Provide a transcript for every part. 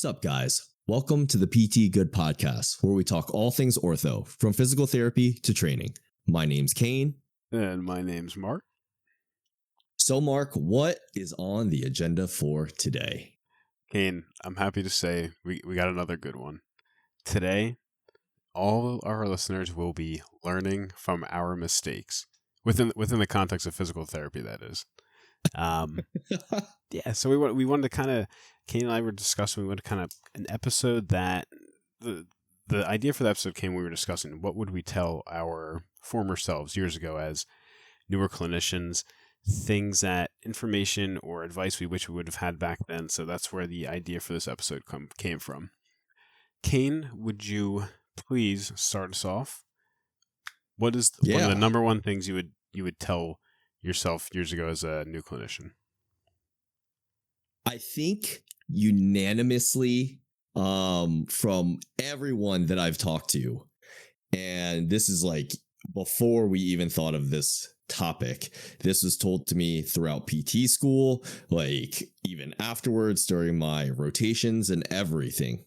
What's up, guys? Welcome to the PT Good Podcast, where we talk all things ortho, from physical therapy to training. My name's Kane. And my name's Mark. So, Mark, what is on the agenda for today? Kane, I'm happy to say we got another good one. Today, all our listeners will be learning from our mistakes within the context of physical therapy, that is. Yeah, so we wanted to kind of, Kane and I were discussing, we wanted to kind of an episode that the idea for the episode came when we were discussing what would we tell our former selves years ago as newer clinicians, things that information or advice we wish we would have had back then. So that's where the idea for this episode came from. Kane, would you please start us off? What is one of the number one things you would tell yourself years ago as a new clinician? I think unanimously from everyone that I've talked to, and this is like before we even thought of this topic, this was told to me throughout PT school, like even afterwards during my rotations and everything.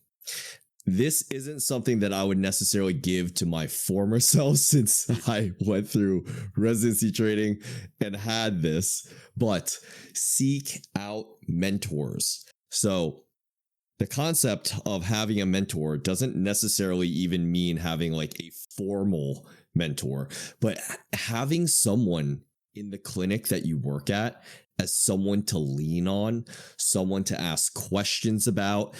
This isn't something that I would necessarily give to my former self since I went through residency training and had this, but seek out mentors. So the concept of having a mentor doesn't necessarily even mean having like a formal mentor, but having someone in the clinic that you work at as someone to lean on, someone to ask questions about.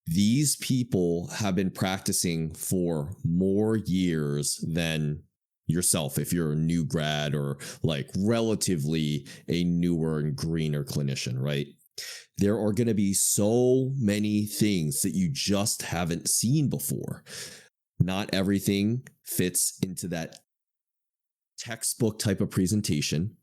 These people have been practicing for more years than yourself if you're a new grad or like relatively a newer and greener clinician, right? There are going to be so many things that you just haven't seen before. Not everything fits into that textbook type of presentation.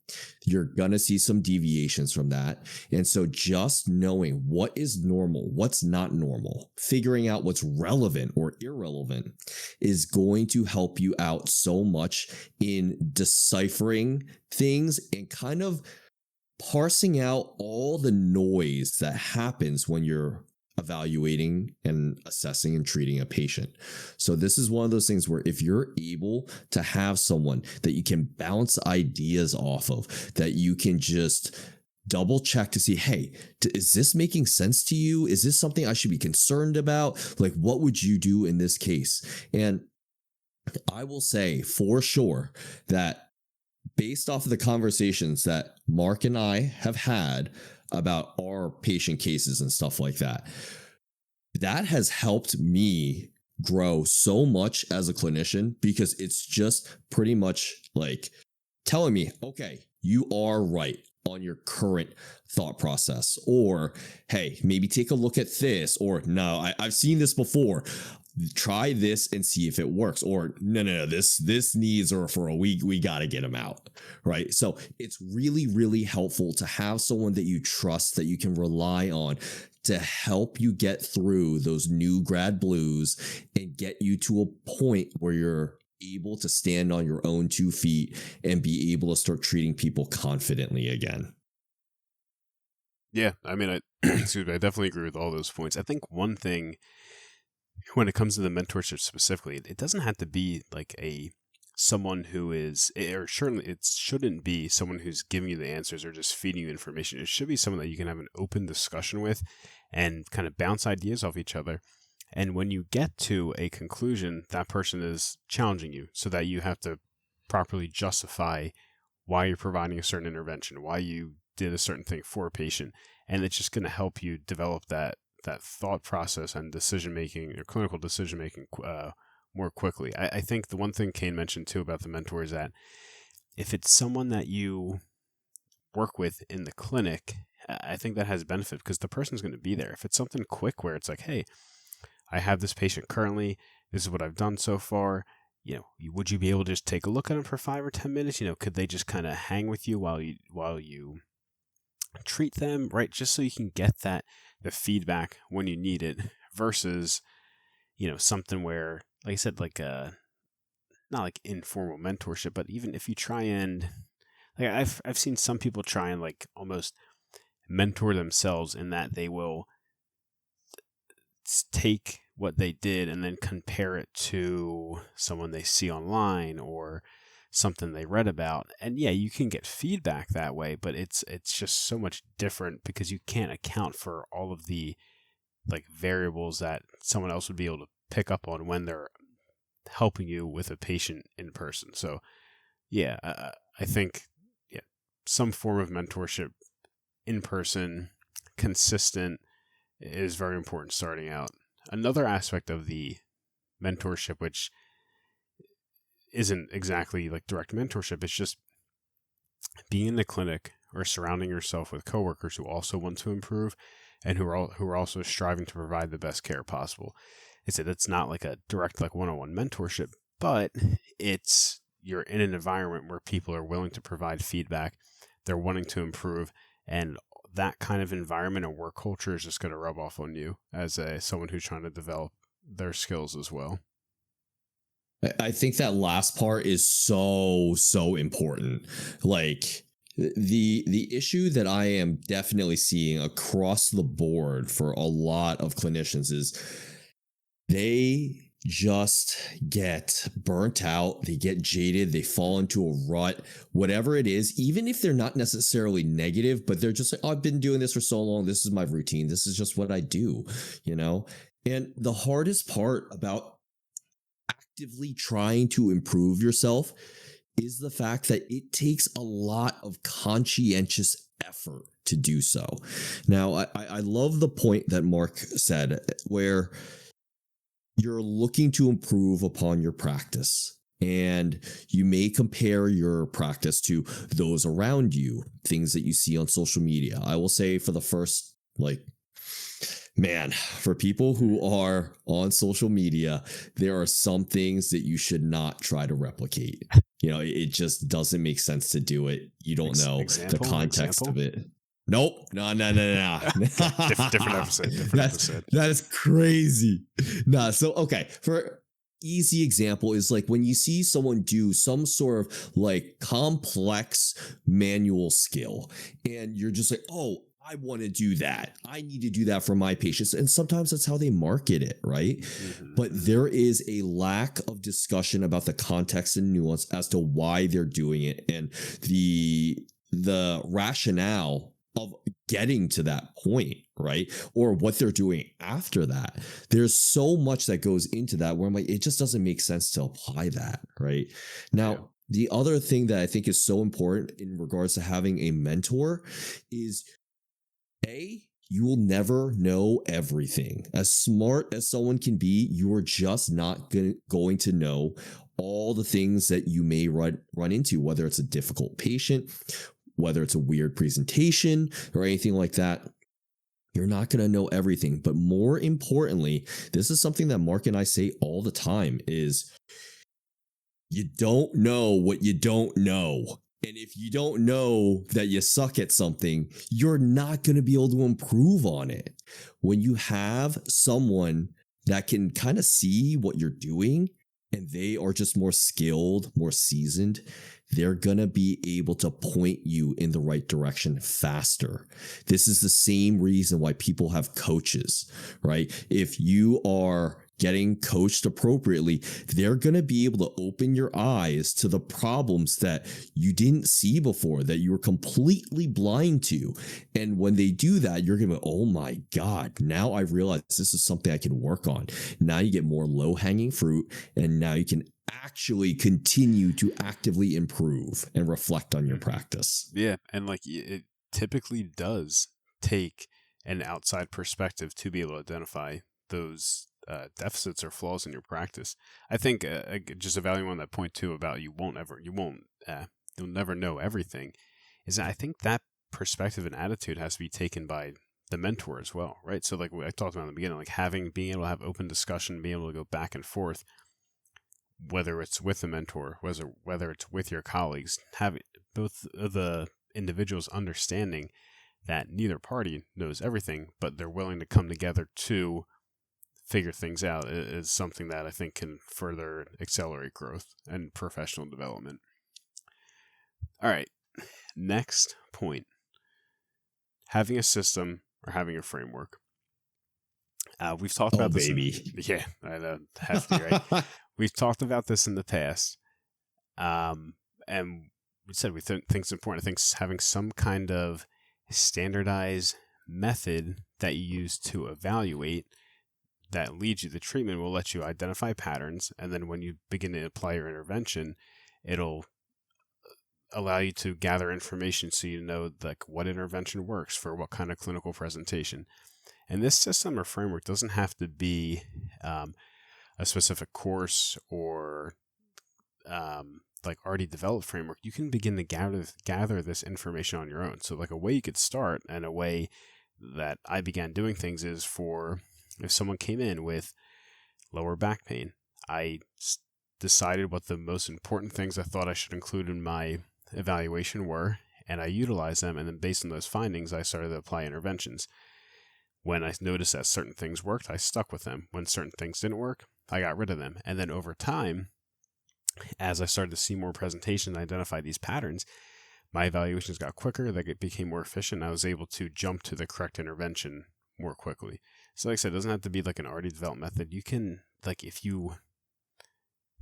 You're going to see some deviations from that. And so just knowing what is normal, what's not normal, figuring out what's relevant or irrelevant is going to help you out so much in deciphering things and kind of parsing out all the noise that happens when you're evaluating and assessing and treating a patient. So this is one of those things where if you're able to have someone that you can bounce ideas off of, that you can just double check to see, hey, is this making sense to you? Is this something I should be concerned about? Like, what would you do in this case? And I will say for sure that based off of the conversations that Mark and I have had about our patient cases and stuff like that, that has helped me grow so much as a clinician, because it's just pretty much like telling me, okay, you are right on your current thought process, or hey, maybe take a look at this, or no, I've seen this before. Try this and see if it works, or no, this needs are for a week. We got to get them out. Right. So it's really, really helpful to have someone that you trust, that you can rely on to help you get through those new grad blues and get you to a point where you're able to stand on your own 2 feet and be able to start treating people confidently again. Yeah. I mean, I definitely agree with all those points. I think one thing when it comes to the mentorship specifically, it doesn't have to be like someone who is, or certainly it shouldn't be someone who's giving you the answers or just feeding you information. It should be someone that you can have an open discussion with and kind of bounce ideas off each other. And when you get to a conclusion, that person is challenging you so that you have to properly justify why you're providing a certain intervention, why you did a certain thing for a patient. And it's just going to help you develop that thought process and decision-making or clinical decision-making more quickly. I think the one thing Kane mentioned too about the mentor is that if it's someone that you work with in the clinic, I think that has benefit because the person's going to be there. If it's something quick where it's like, hey, I have this patient currently, this is what I've done so far, would you be able to just take a look at them for 5 or 10 minutes? Could they just kind of hang with you while you treat them, right? Just so you can get the feedback when you need it versus, something where, like I said, like not like informal mentorship, but even if you try and like I've seen some people try and like almost mentor themselves in that they will take what they did and then compare it to someone they see online or something they read about. And yeah, you can get feedback that way, but it's just so much different because you can't account for all of the like variables that someone else would be able to pick up on when they're helping you with a patient in person. So yeah, I think some form of mentorship in person, consistent, is very important starting out. Another aspect of the mentorship, which isn't exactly like direct mentorship, it's just being in the clinic or surrounding yourself with coworkers who also want to improve and who are also striving to provide the best care possible. It's not like a direct like one-on-one mentorship, but it's you're in an environment where people are willing to provide feedback, they're wanting to improve, and that kind of environment and work culture is just going to rub off on you as someone who's trying to develop their skills as well. I think that last part is so important. Like the issue that I am definitely seeing across the board for a lot of clinicians is they just get burnt out, they get jaded, they fall into a rut, whatever it is, even if they're not necessarily negative, but they're just like, oh, I've been doing this for so long. This is my routine. This is just what I do, you know? And the hardest part about actively trying to improve yourself is the fact that it takes a lot of conscientious effort to do so. Now, I love the point that Mark said where you're looking to improve upon your practice and you may compare your practice to those around you, things that you see on social media. I will say for the first, for people who are on social media, there are some things that you should not try to replicate. It just doesn't make sense to do it. You don't know the context of it. Nope. No. Different episode. That is crazy. So, okay. For easy example is like when you see someone do some sort of like complex manual skill and you're just like, oh, I want to do that. I need to do that for my patients. And sometimes that's how they market it, right? Mm-hmm. But there is a lack of discussion about the context and nuance as to why they're doing it and the rationale of getting to that point, right? Or what they're doing after that. There's so much that goes into that where I'm like, it just doesn't make sense to apply that, right? Now, the other thing that I think is so important in regards to having a mentor is you will never know everything. As smart as someone can be, you are just not going to know all the things that you may run into, whether it's a difficult patient, whether it's a weird presentation or anything like that. You're not going to know everything. But more importantly, this is something that Mark and I say all the time is you don't know what you don't know. And if you don't know that you suck at something, you're not going to be able to improve on it. When you have someone that can kind of see what you're doing and they are just more skilled, more seasoned, they're going to be able to point you in the right direction faster. This is the same reason why people have coaches, right? If you are getting coached appropriately, they're going to be able to open your eyes to the problems that you didn't see before, that you were completely blind to. And when they do that, you're going to be, oh my God, now I realize this is something I can work on. Now you get more low-hanging fruit, and now you can actually continue to actively improve and reflect on your practice. Yeah, and it typically does take an outside perspective to be able to identify those deficits or flaws in your practice. I think just evaluating on that point too about you'll never know everything, is I think that perspective and attitude has to be taken by the mentor as well, right? So like I talked about in the beginning, like being able to have open discussion, being able to go back and forth, whether it's with the mentor, whether it's with your colleagues, having both of the individuals understanding that neither party knows everything, but they're willing to come together to figure things out is something that I think can further accelerate growth and professional development. All right, next point. Having a system or having a framework. We've talked Oh, about this. baby. Yeah, I know. Has to be, right? We've talked about this in the past. And we said we think it's important. I think having some kind of standardized method that you use to evaluate that leads you to treatment will let you identify patterns. And then when you begin to apply your intervention, it'll allow you to gather information so you know like what intervention works for what kind of clinical presentation. And this system or framework doesn't have to be a specific course or like already developed framework. You can begin to gather this information on your own. So like a way you could start, and a way that I began doing things, is for if someone came in with lower back pain, I decided what the most important things I thought I should include in my evaluation were, and I utilized them, and then based on those findings, I started to apply interventions. When I noticed that certain things worked, I stuck with them. When certain things didn't work, I got rid of them. And then over time, as I started to see more presentations and identify these patterns, my evaluations got quicker, they became more efficient, and I was able to jump to the correct intervention more quickly. So like I said, it doesn't have to be like an already developed method. You can, like, if you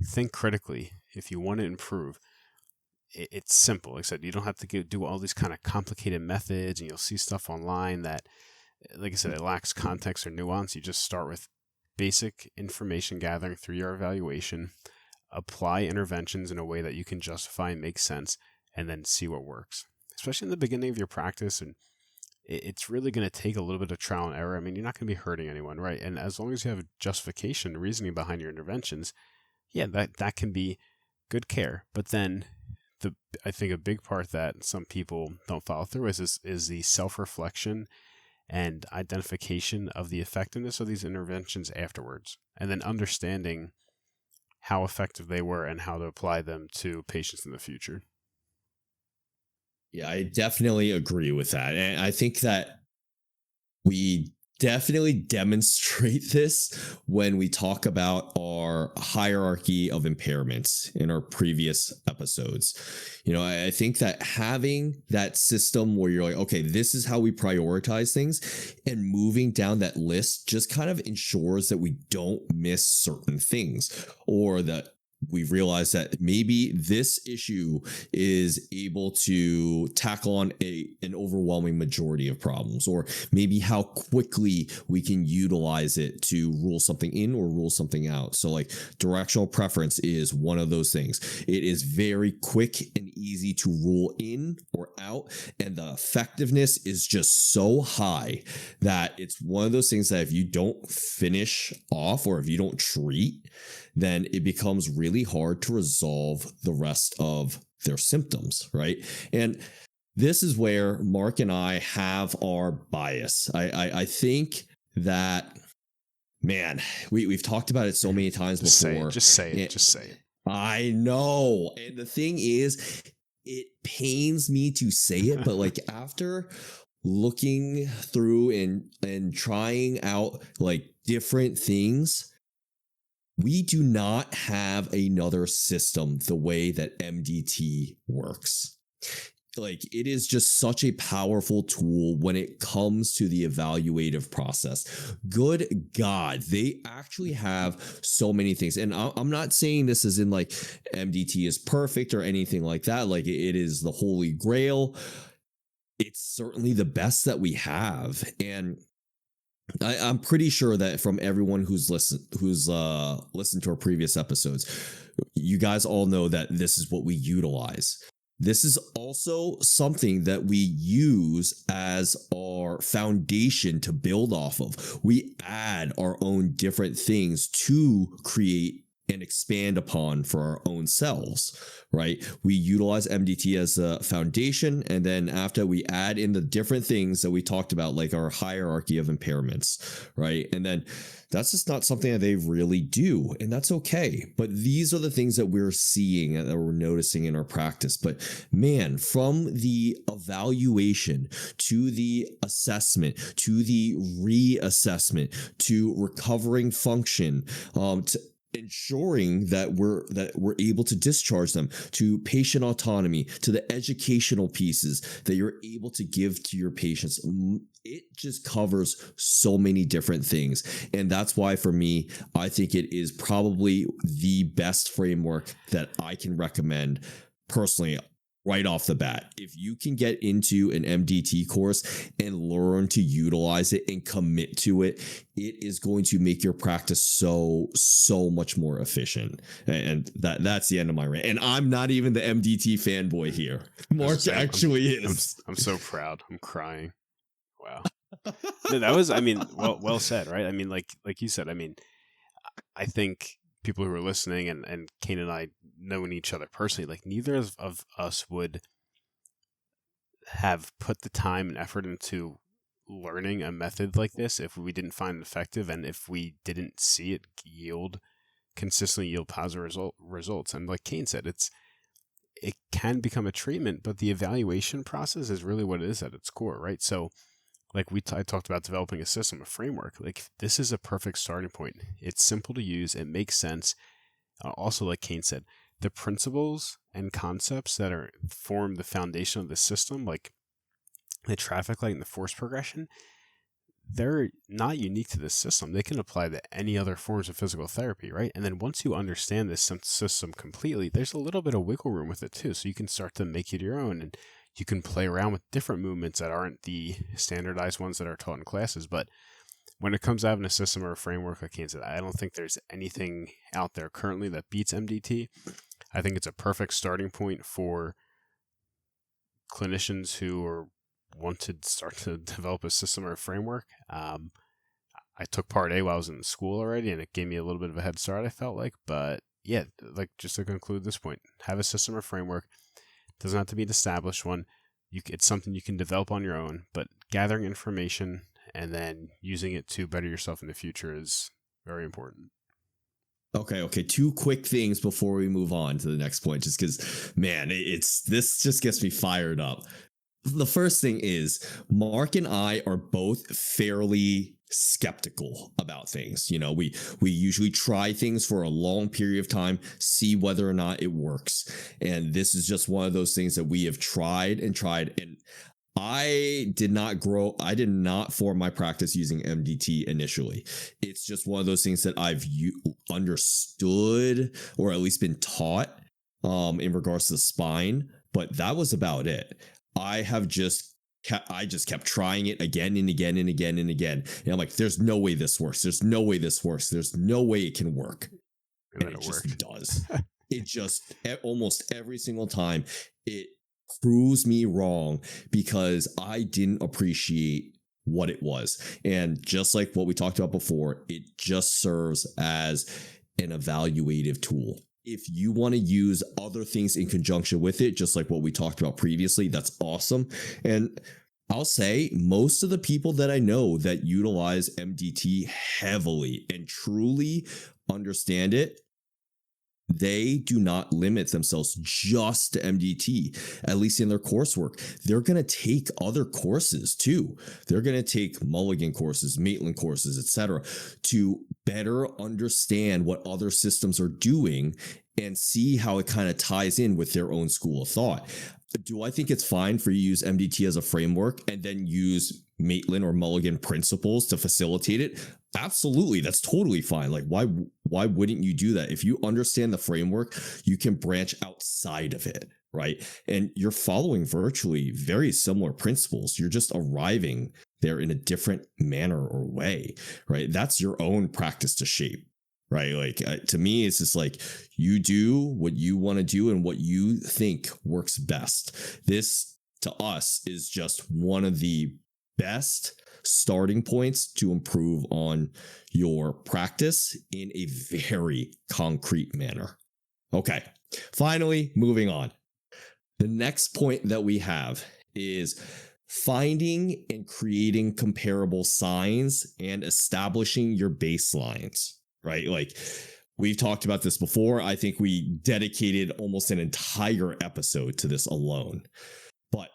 think critically, if you want to improve, it's simple. Like I said, you don't have to do all these kind of complicated methods, and you'll see stuff online that, like I said, it lacks context or nuance. You just start with basic information gathering through your evaluation, apply interventions in a way that you can justify and make sense, and then see what works. Especially in the beginning of your practice, and it's really going to take a little bit of trial and error. I mean, you're not going to be hurting anyone, right? And as long as you have a justification, reasoning behind your interventions, yeah, that can be good care. But then I think a big part that some people don't follow through is the self-reflection and identification of the effectiveness of these interventions afterwards, and then understanding how effective they were and how to apply them to patients in the future. Yeah, I definitely agree with that. And I think that we definitely demonstrate this when we talk about our hierarchy of impairments in our previous episodes. You know, I think that having that system where you're like, okay, this is how we prioritize things, and moving down that list just kind of ensures that we don't miss certain things, or that we've realized that maybe this issue is able to tackle on an overwhelming majority of problems, or maybe how quickly we can utilize it to rule something in or rule something out. So like directional preference is one of those things. It is very quick and easy to rule in or out, and the effectiveness is just so high that it's one of those things that if you don't finish off, or if you don't treat, then it becomes really hard to resolve the rest of their symptoms, right? And this is where Mark and I have our bias. I think that, man, we've talked about it so many times before. Just say it. I know. And the thing is, it pains me to say it, but like after looking through and trying out like different things, we do not have another system the way that MDT works. Like, it is just such a powerful tool when it comes to the evaluative process. Good God, they actually have so many things. And I'm not saying this as in like MDT is perfect or anything like that. Like, it is the holy grail. It's certainly the best that we have. And I'm pretty sure that from everyone who's listened to our previous episodes, you guys all know that this is what we utilize. This is also something that we use as our foundation to build off of. We add our own different things to create and expand upon for our own selves, right? We utilize MDT as a foundation, and then after we add in the different things that we talked about, like our hierarchy of impairments, right? And then that's just not something that they really do, and that's okay. But these are the things that we're seeing and that we're noticing in our practice. But man, from the evaluation to the assessment to the reassessment to recovering function, ensuring that we're able to discharge them, to patient autonomy, to the educational pieces that you're able to give to your patients. It just covers so many different things. And that's why, for me, I think it is probably the best framework that I can recommend personally right off the bat. If you can get into an MDT course and learn to utilize it and commit to it, it is going to make your practice so much more efficient. And that's the end of my rant. And I'm not even the MDT fanboy here. Mark actually is. I'm so proud. I'm crying. Wow. No, that was, I mean, well said, right? I mean, like you said, I mean, I think people who are listening and Kane and I knowing each other personally, like neither of us would have put the time and effort into learning a method like this if we didn't find it effective and if we didn't see it consistently yield positive results. And like Kane said, it can become a treatment, but the evaluation process is really what it is at its core, right? So like I talked about developing a system, a framework. Like this is a perfect starting point. It's simple to use. It makes sense. Also, like Kane said, the principles and concepts that form the foundation of the system, like the traffic light and the force progression, they're not unique to this system. They can apply to any other forms of physical therapy, right? And then once you understand this system completely, there's a little bit of wiggle room with it too. So you can start to make it your own, and you can play around with different movements that aren't the standardized ones that are taught in classes. But when it comes out in a system or a framework, like Kane said, I don't think there's anything out there currently that beats MDT. I think it's a perfect starting point for clinicians who want to start to develop a system or a framework. I took Part A while I was in school already, and it gave me a little bit of a head start, I felt like. But yeah, like just to conclude this point, have a system or framework. It doesn't have to be an established one. It's something you can develop on your own, but gathering information and then using it to better yourself in the future is very important. Okay. Two quick things before we move on to the next point, just because, man, this just gets me fired up. The first thing is Mark and I are both fairly skeptical about things. You know, we usually try things for a long period of time, see whether or not it works. And this is just one of those things that we have tried. And I did not form my practice using MDT initially. It's just one of those things that I've understood or at least been taught in regards to the spine, but that was about it. I just kept trying it again and again and again and again. And I'm like, there's no way this works. There's no way this works. There's no way it can work. And it just does. It just almost every single time it proves me wrong because I didn't appreciate what it was. And just like what we talked about before, it just serves as an evaluative tool. If you want to use other things in conjunction with it, just like what we talked about previously, that's awesome. And I'll say most of the people that I know that utilize MDT heavily and truly understand it, they do not limit themselves just to MDT, at least in their coursework. They're going to take other courses too. They're going to take Mulligan courses, Maitland courses, etc., to better understand what other systems are doing and see how it kind of ties in with their own school of thought. Do I think it's fine for you to use MDT as a framework and then use Maitland or Mulligan principles to facilitate it? Absolutely. That's totally fine. Like, why wouldn't you do that? If you understand the framework, you can branch outside of it, right? And you're following virtually very similar principles. You're just arriving there in a different manner or way, right? That's your own practice to shape, right? Like, to me, it's just like you do what you want to do and what you think works best. This, to us, is just one of the best starting points to improve on your practice in a very concrete manner. Okay, finally, moving on. The next point that we have is finding and creating comparable signs and establishing your baselines, right? Like, we've talked about this before. I think we dedicated almost an entire episode to this alone. But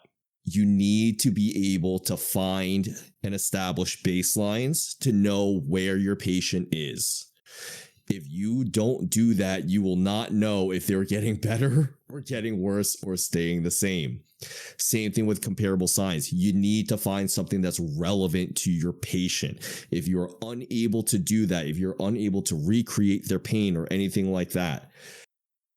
you need to be able to find and establish baselines to know where your patient is. If you don't do that, you will not know if they're getting better or getting worse or staying the same. Same thing with comparable signs. You need to find something that's relevant to your patient. If you're unable to do that, if you're unable to recreate their pain or anything like that,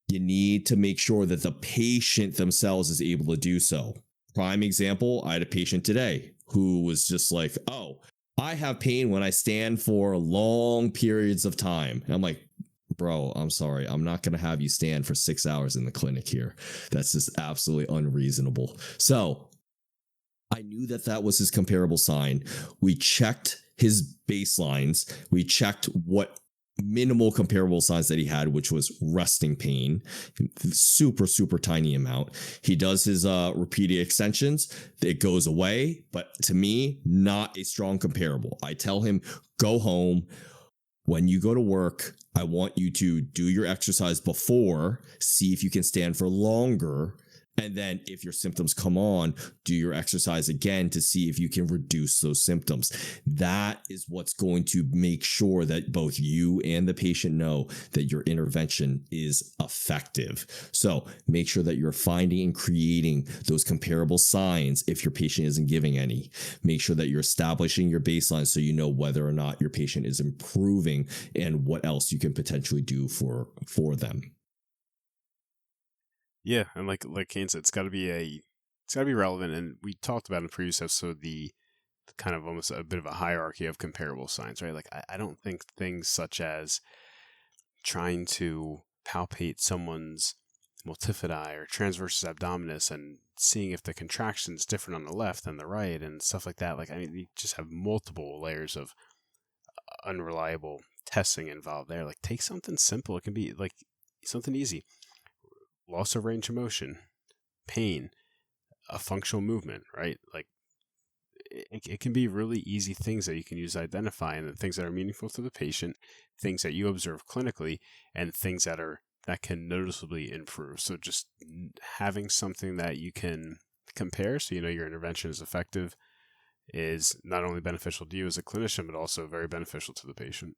you need to make sure that the patient themselves is able to do so. Prime example, I had a patient today who was just like, oh, I have pain when I stand for long periods of time. And I'm like, bro, I'm sorry. I'm not going to have you stand for 6 hours in the clinic here. That's just absolutely unreasonable. So I knew that that was his comparable sign. We checked his baselines. We checked what minimal comparable signs that he had, which was resting pain, super, super tiny amount. He does his repeated extensions. It goes away, but to me, not a strong comparable. I tell him, go home. When you go to work, I want you to do your exercise before, see if you can stand for longer. And then if your symptoms come on, do your exercise again to see if you can reduce those symptoms. That is what's going to make sure that both you and the patient know that your intervention is effective. So make sure that you're finding and creating those comparable signs if your patient isn't giving any. Make sure that you're establishing your baseline so you know whether or not your patient is improving and what else you can potentially do for them. Yeah, and like Kane said, it's got to be relevant. And we talked about in the previous episode the kind of almost a bit of a hierarchy of comparable signs, right? Like I don't think things such as trying to palpate someone's multifidi or transversus abdominis and seeing if the contraction is different on the left than the right and stuff like that. Like, I mean, you just have multiple layers of unreliable testing involved there. Like, take something simple. It can be like something easy. Loss of range of motion, pain, a functional movement, right? Like it can be really easy things that you can use to identify, and the things that are meaningful to the patient, things that you observe clinically, and things that can noticeably improve. So just having something that you can compare so you know your intervention is effective is not only beneficial to you as a clinician, but also very beneficial to the patient.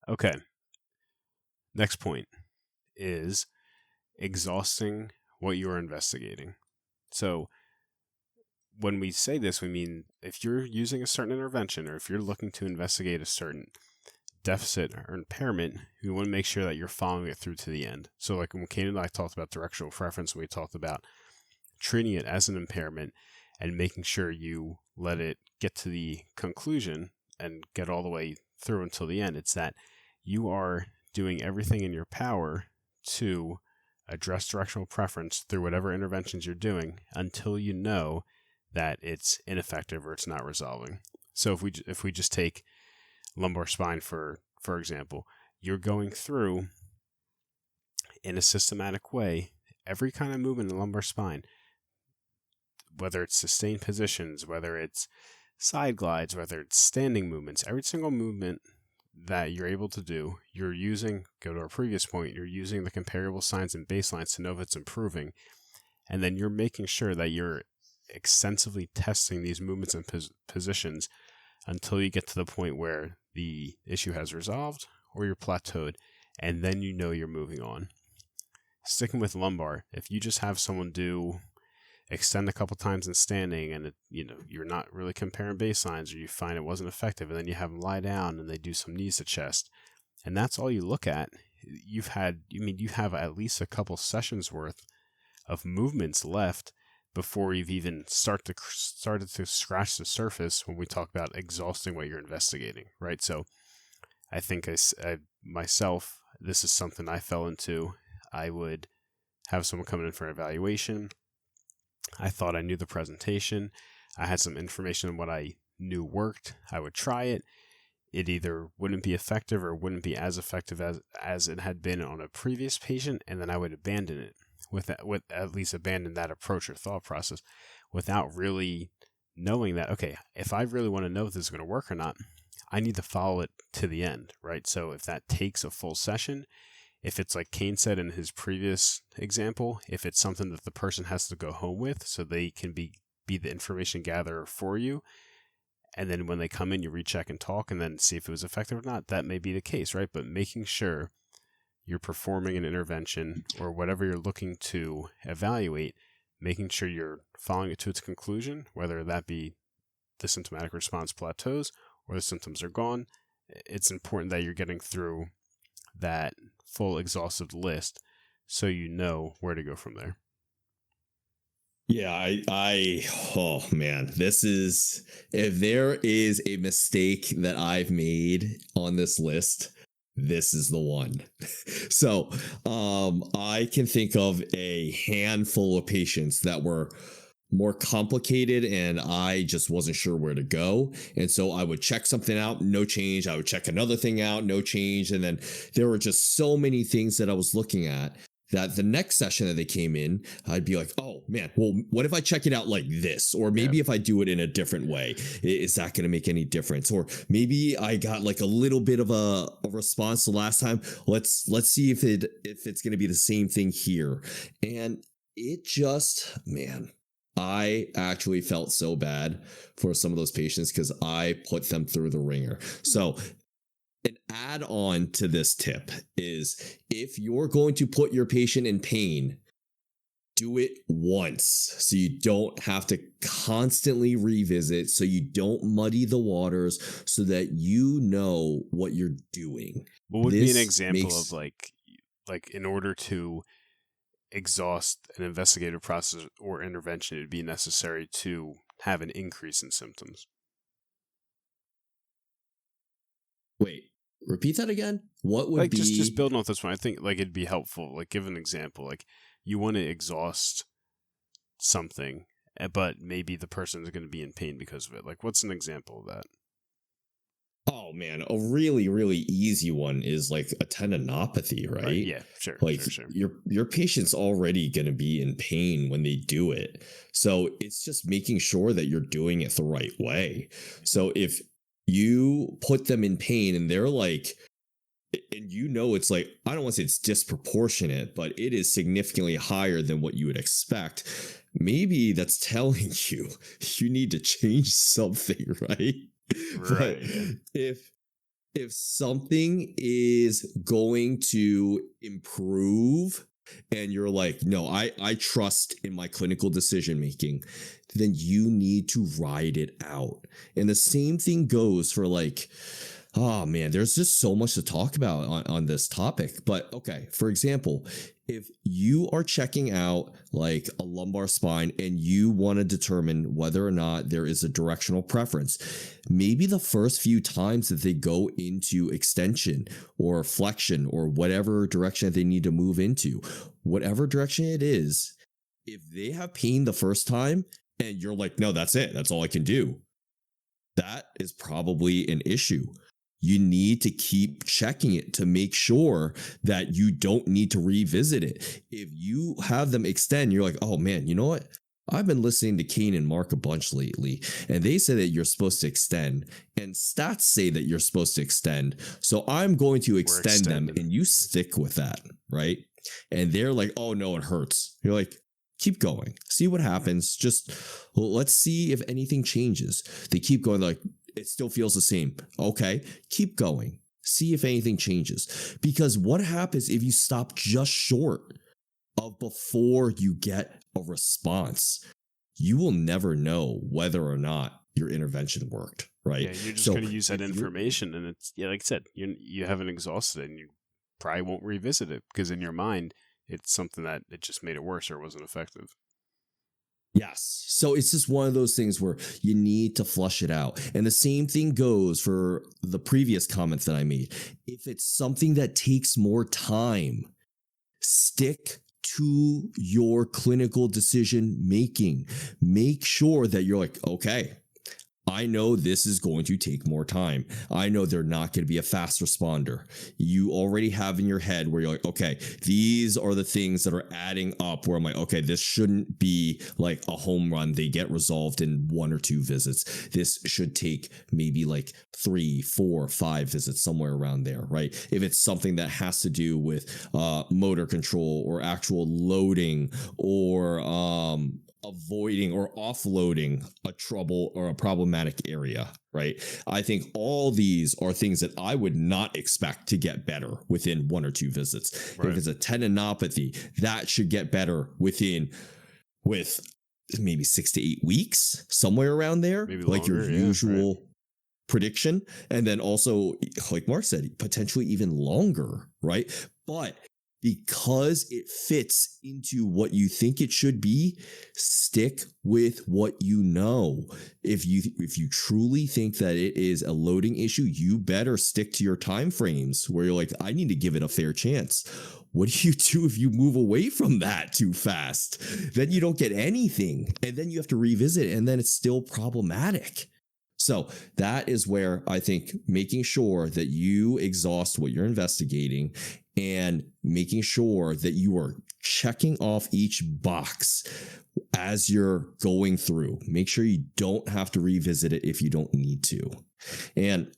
Okay. Next point is exhausting what you are investigating. So when we say this, we mean if you're using a certain intervention or if you're looking to investigate a certain deficit or impairment, you want to make sure that you're following it through to the end. So like when Kane and I talked about directional preference, we talked about treating it as an impairment and making sure you let it get to the conclusion and get all the way through until the end. It's that you are doing everything in your power to address directional preference through whatever interventions you're doing until you know that it's ineffective or it's not resolving. So if we just take lumbar spine for example, you're going through in a systematic way every kind of movement in the lumbar spine, whether it's sustained positions, whether it's side glides, whether it's standing movements, every single movement that you're able to do, you're using, go to our previous point, you're using the comparable signs and baselines to know if it's improving. And then you're making sure that you're extensively testing these movements and positions until you get to the point where the issue has resolved or you're plateaued, and then you know you're moving on. Sticking with lumbar, if you just have someone extend a couple times in standing and you're not really comparing baselines, or you find it wasn't effective, and then you have them lie down and they do some knees to chest, and that's all you look at, you have at least a couple sessions worth of movements left before you've even started to scratch the surface when we talk about exhausting what you're investigating, right? So I think I myself, this is something I fell into. I would have someone come in for an evaluation. I thought I knew the presentation. I had some information on what I knew worked. I would try it. It either wouldn't be effective or wouldn't be as effective as it had been on a previous patient, and then I would abandon it with at least abandon that approach or thought process without really knowing that, okay, if I really want to know if this is going to work or not, I need to follow it to the end, right? So if that takes a full session, if it's like Kane said in his previous example, if it's something that the person has to go home with so they can be the information gatherer for you, and then when they come in, you recheck and talk and then see if it was effective or not. That may be the case, right? But making sure you're performing an intervention or whatever you're looking to evaluate, making sure you're following it to its conclusion, whether that be the symptomatic response plateaus or the symptoms are gone. It's important that you're getting through that full exhaustive list so you know where to go from there. Yeah, oh man, this is, if there is a mistake that I've made on this list, this is the one. So, I can think of a handful of patients that were more complicated and I just wasn't sure where to go. And so I would check something out, no change. I would check another thing out, no change. And then there were just so many things that I was looking at that the next session that they came in, I'd be like, oh man, well, what if I check it out like this? Or maybe if I do it in a different way, is that going to make any difference? Or maybe I got like a little bit of a response the last time. Let's see if it's going to be the same thing here. And it just, man, I actually felt so bad for some of those patients because I put them through the ringer. So an add-on to this tip is, if you're going to put your patient in pain, do it once so you don't have to constantly revisit, so you don't muddy the waters, so that you know what you're doing. What would be an example of like in order to exhaust an investigative process or intervention, it'd be necessary to have an increase in symptoms? Wait, repeat that again. What would like be just building off this one? I think like it'd be helpful. Like, give an example. Like, you want to exhaust something, but maybe the person is going to be in pain because of it. Like, what's an example of that? Oh man, a really, really easy one is like a tendinopathy, right? Yeah, sure. Like sure. your patient's already going to be in pain when they do it. So it's just making sure that you're doing it the right way. So if you put them in pain and they're like, and you know, it's like, I don't want to say it's disproportionate, but it is significantly higher than what you would expect. Maybe that's telling you need to change something, right? Right. But if something is going to improve and you're like, no, I trust in my clinical decision making, then you need to ride it out. And the same thing goes for like, oh man, there's just so much to talk about on this topic. But okay, for example, if you are checking out like a lumbar spine and you want to determine whether or not there is a directional preference, maybe the first few times that they go into extension or flexion or whatever direction that they need to move into, whatever direction it is, if they have pain the first time and you're like, no, that's it, that's all I can do, that is probably an issue. You need to keep checking it to make sure that you don't need to revisit it. If you have them extend, you're like, oh man, you know what? I've been listening to Kane and Mark a bunch lately, and they say that you're supposed to extend, and stats say that you're supposed to extend. So I'm going to extend them, and you stick with that, right? And they're like, oh no, it hurts. You're like, keep going. See what happens. Just let's see if anything changes. They keep going, like, it still feels the same. Okay, keep going. See if anything changes. Because what happens if you stop just short of before you get a response? You will never know whether or not your intervention worked, right? Yeah, you're just going to use that information, and it's, yeah, like I said, you haven't exhausted it, and you probably won't revisit it because in your mind, it's something that it just made it worse or wasn't effective. Yes. So it's just one of those things where you need to flush it out. And the same thing goes for the previous comments that I made. If it's something that takes more time, stick to your clinical decision making. Make sure that you're like, okay, I know this is going to take more time. I know they're not going to be a fast responder. You already have in your head where you're like, okay, these are the things that are adding up where I'm like, okay, this shouldn't be like a home run. They get resolved in 1 or 2 visits. This should take maybe like 3, 4, 5 visits, somewhere around there, right? If it's something that has to do with motor control or actual loading or avoiding or offloading a trouble or a problematic area, right? I think all these are things that I would not expect to get better within 1 or 2 visits. Right. If it's a tendinopathy, that should get better with maybe 6 to 8 weeks, somewhere around there, Maybe like longer, your yeah, usual right. prediction. And then also, like Mark said, potentially even longer, right? But because it fits into what you think it should be, stick with what you know. If you truly think that it is a loading issue, you better stick to your time frames where you're like, I need to give it a fair chance. What do you do if you move away from that too fast? Then you don't get anything, and then you have to revisit, and then it's still problematic. So that is where I think making sure that you exhaust what you're investigating and making sure that you are checking off each box as you're going through. Make sure you don't have to revisit it if you don't need to. And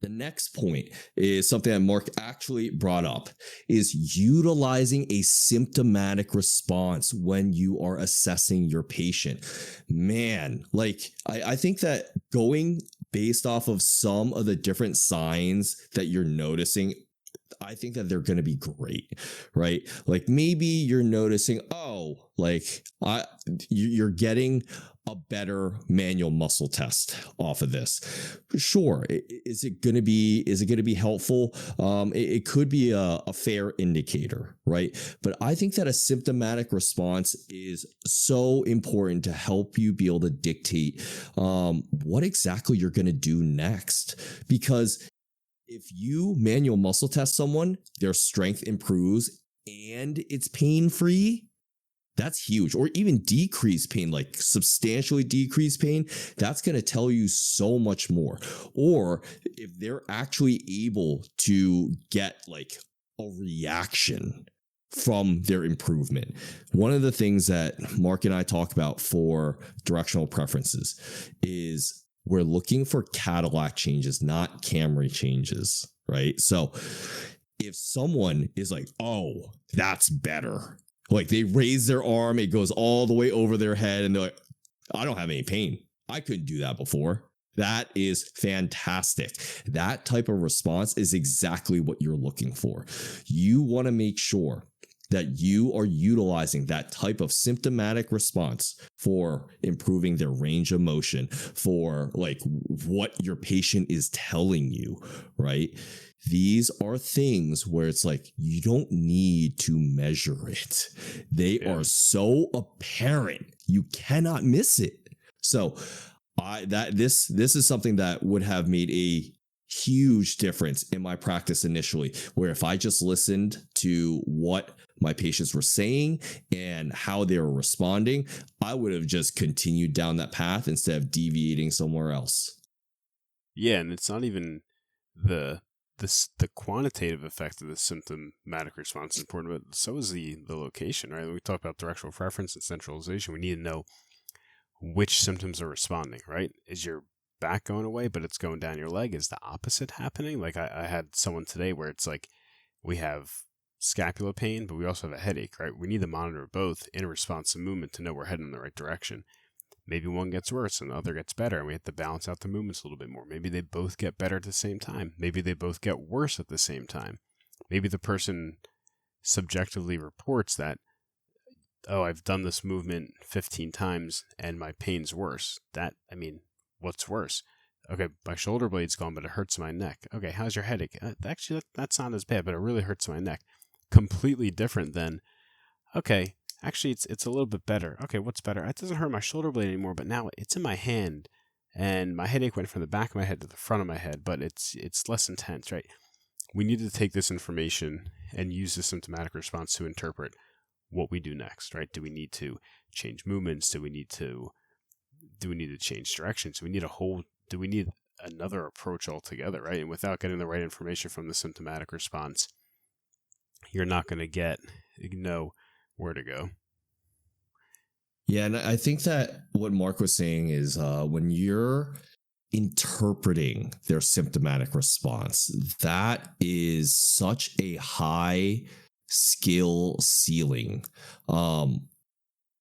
the next point is something that Mark actually brought up, is utilizing a symptomatic response when you are assessing your patient. Man, like I think that going based off of some of the different signs that you're noticing, I think that they're going to be great, right? Like maybe you're noticing, you're getting a better manual muscle test off of this. Sure. Is it going to be helpful? It could be a fair indicator, right? But I think that a symptomatic response is so important to help you be able to dictate what exactly you're going to do next. Because if you manual muscle test someone, their strength improves and it's pain-free, that's huge. Or even decrease pain, like substantially decrease pain, that's going to tell you so much more. Or if they're actually able to get like a reaction from their improvement. One of the things that Mark and I talk about for directional preferences is we're looking for Cadillac changes, not Camry changes, right? So if someone is like, oh, that's better, like they raise their arm, it goes all the way over their head, and they're like, I don't have any pain. I couldn't do that before. That is fantastic. That type of response is exactly what you're looking for. You want to make sure that you are utilizing that type of symptomatic response for improving their range of motion, for like what your patient is telling you, right? These are things where it's like you don't need to measure it. They are so apparent. You cannot miss it. So this is something that would have made a huge difference in my practice initially, where if I just listened to what my patients were saying and how they were responding, I would have just continued down that path instead of deviating somewhere else. Yeah, and it's not even the quantitative effect of the symptomatic response is important, but so is the location, right? When we talk about directional preference and centralization, we need to know which symptoms are responding, right? Is your back going away, but it's going down your leg? Is the opposite happening? Like I had someone today where it's like we have scapular pain, but we also have a headache, right? We need to monitor both in response to movement to know we're heading in the right direction. Maybe one gets worse and the other gets better, and we have to balance out the movements a little bit more. Maybe they both get better at the same time. Maybe they both get worse at the same time. Maybe the person subjectively reports that, oh, I've done this movement 15 times and my pain's worse. What's worse? Okay, my shoulder blade's gone, but it hurts my neck. Okay, how's your headache? Actually, that's not as bad, but it really hurts my neck. Completely different than, okay, actually, it's a little bit better. Okay, what's better? It doesn't hurt my shoulder blade anymore, but now it's in my hand, and my headache went from the back of my head to the front of my head, but it's less intense, right? We need to take this information and use the symptomatic response to interpret what we do next, right? Do we need to change movements? Do we need to change directions? Do we need another approach altogether, right? And without getting the right information from the symptomatic response, you're not going to know where to go. Yeah, and I think that what Mark was saying is when you're interpreting their symptomatic response, that is such a high skill ceiling.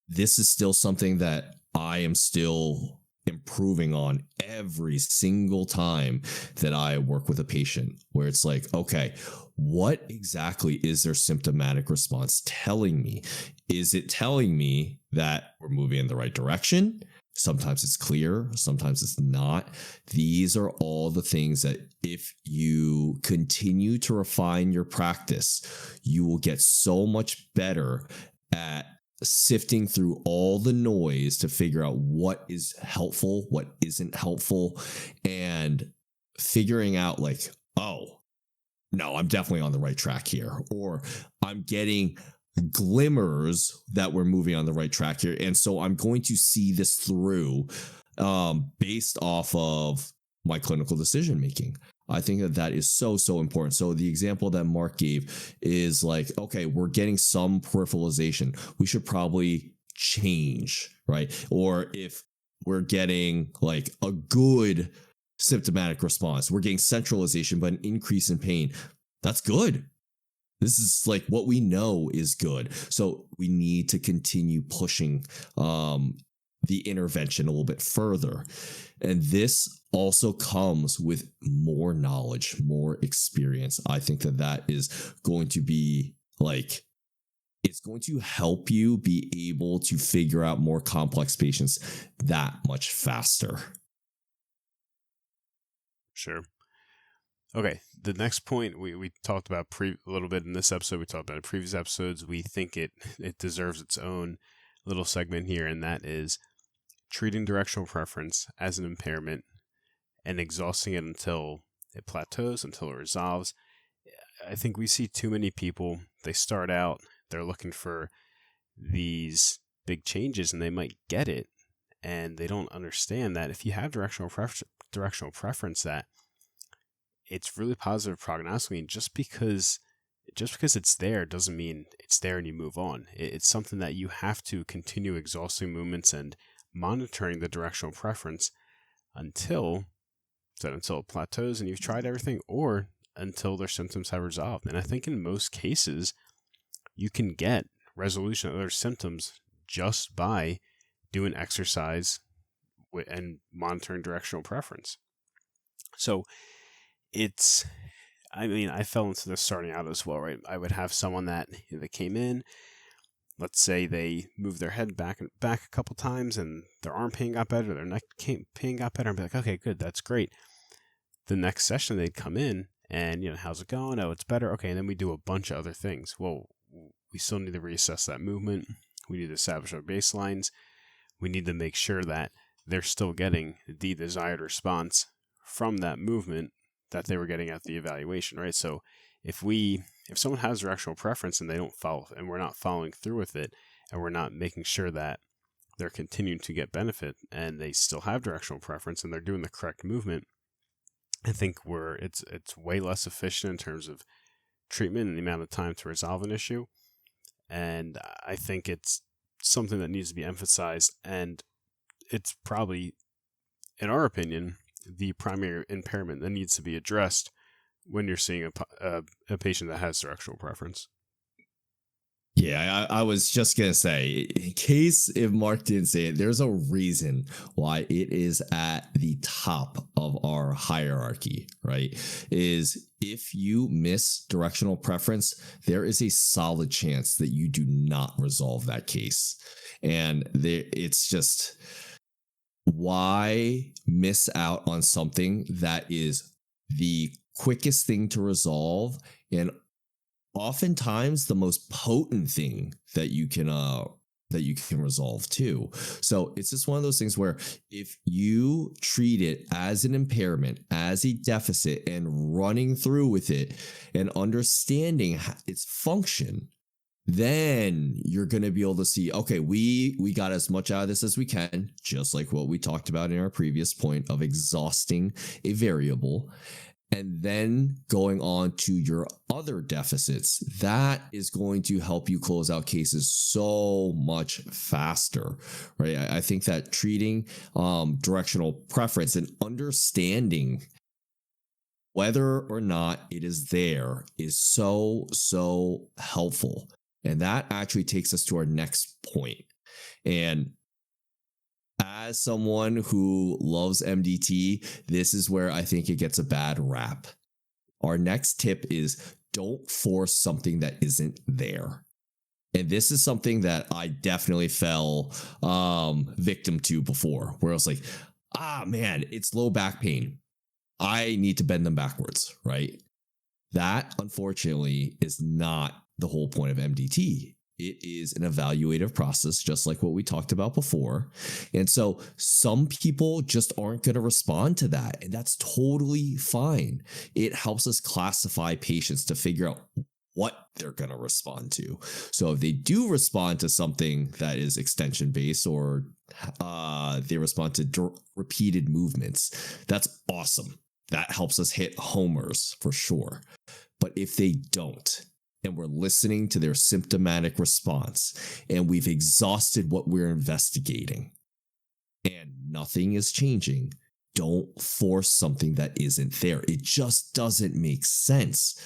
this is still something that I am still improving on every single time that I work with a patient, where it's like, okay, what exactly is their symptomatic response telling me? Is it telling me that we're moving in the right direction? Sometimes it's clear, sometimes it's not. These are all the things that if you continue to refine your practice, you will get so much better at sifting through all the noise to figure out what is helpful, what isn't helpful, and figuring out like, oh, no, I'm definitely on the right track here, or I'm getting glimmers that we're moving on the right track here. And so I'm going to see this through based off of my clinical decision making. I think that that is so, so important. So the example that Mark gave is like, okay, we're getting some peripheralization. We should probably change, right? Or if we're getting like a good symptomatic response, we're getting centralization, but an increase in pain. That's good. This is like what we know is good. So we need to continue pushing the intervention a little bit further. And this also comes with more knowledge, more experience. I think that that is going to be like, it's going to help you be able to figure out more complex patients that much faster. Sure. Okay, the next point we talked about a little bit in this episode. We talked about in previous episodes. We think it deserves its own little segment here, and that is treating directional preference as an impairment and exhausting it until it plateaus, until it resolves. I think we see too many people, they start out, they're looking for these big changes, and they might get it, and they don't understand that if you have directional preference, that it's really positive prognostically, and just because it's there doesn't mean it's there and you move on. It's something that you have to continue exhausting movements and monitoring the directional preference until it plateaus and you've tried everything, or until their symptoms have resolved. And I think in most cases, you can get resolution of their symptoms just by doing exercise and monitoring directional preference. So I fell into this starting out as well, right? I would have someone that came in, let's say they moved their head back a couple times and their arm pain got better, their neck pain got better. I'd be like, okay, good, that's great. The next session they'd come in and, how's it going? Oh, it's better. Okay, and then we do a bunch of other things. Well, we still need to reassess that movement. We need to establish our baselines. We need to make sure that they're still getting the desired response from that movement that they were getting at the evaluation, right? So if someone has directional preference and they don't follow, and we're not following through with it, and we're not making sure that they're continuing to get benefit and they still have directional preference and they're doing the correct movement, I think it's way less efficient in terms of treatment and the amount of time to resolve an issue. And I think it's something that needs to be emphasized, and it's probably, in our opinion, the primary impairment that needs to be addressed when you're seeing a patient that has directional preference. Yeah, I was just going to say, in case if Mark didn't say it, there's a reason why it is at the top of our hierarchy, right? Is if you miss directional preference, there is a solid chance that you do not resolve that case. And it's just, why miss out on something that is the quickest thing to resolve and oftentimes the most potent thing that you can resolve too. So it's just one of those things where if you treat it as an impairment, as a deficit, and running through with it and understanding its function, then you're going to be able to see, okay, we got as much out of this as we can, just like what we talked about in our previous point of exhausting a variable. And then going on to your other deficits, that is going to help you close out cases so much faster, right? I think that treating directional preference and understanding whether or not it is there is so, so helpful. And that actually takes us to our next point. And as someone who loves MDT, this is where I think it gets a bad rap. Our next tip is don't force something that isn't there. And this is something that I definitely fell victim to before, where I was like, man, it's low back pain. I need to bend them backwards, right? That, unfortunately, is not the whole point of MDT. It is an evaluative process, just like what we talked about before. And so some people just aren't going to respond to that. And that's totally fine. It helps us classify patients to figure out what they're going to respond to. So if they do respond to something that is extension based, or they respond to repeated movements, that's awesome. That helps us hit homers for sure. But if they don't, and we're listening to their symptomatic response, and we've exhausted what we're investigating, and nothing is changing, don't force something that isn't there. It just doesn't make sense.